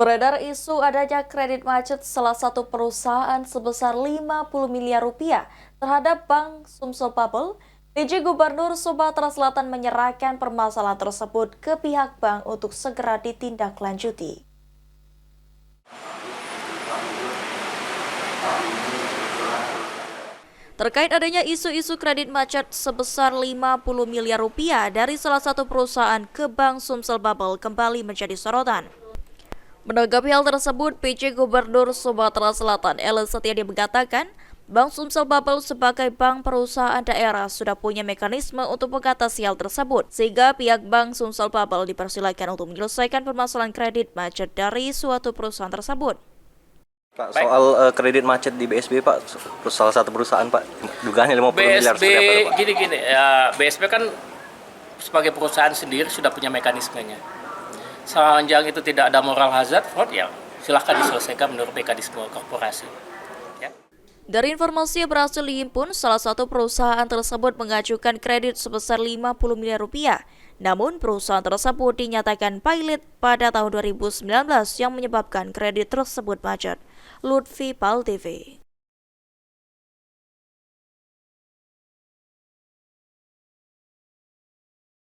Beredar isu adanya kredit macet salah satu perusahaan sebesar 50 miliar rupiah terhadap Bank Sumsel Bubble. PJ Gubernur Sumatera Selatan menyerahkan permasalahan tersebut ke pihak bank untuk segera ditindaklanjuti. Terkait adanya isu-isu kredit macet sebesar 50 miliar rupiah dari salah satu perusahaan ke Bank Sumsel Bubble kembali menjadi sorotan. Menanggapi hal tersebut, PJ Gubernur Sumatera Selatan Ellen Setiadi mengatakan, Bank Sumsel Bubble sebagai bank perusahaan daerah sudah punya mekanisme untuk mengatasi hal tersebut, sehingga pihak Bank Sumsel Bubble dipersilakan untuk menyelesaikan permasalahan kredit macet dari suatu perusahaan tersebut. Pak, soal kredit macet di BSB, Pak, salah satu perusahaan, Pak, dugaannya 50 miliar. BSB gini-gini, ya BSB kan sebagai perusahaan sendiri sudah punya mekanismenya. Sepanjang itu tidak ada moral hazard fraud, ya silahkan diselesaikan menurut mekanisme korporasi. Ya. Dari informasi yang berhasil dihimpun, salah satu perusahaan tersebut mengajukan kredit sebesar 50 miliar rupiah. Namun perusahaan tersebut dinyatakan pailit pada tahun 2019 yang menyebabkan kredit tersebut macet. Lutfi Pal TV.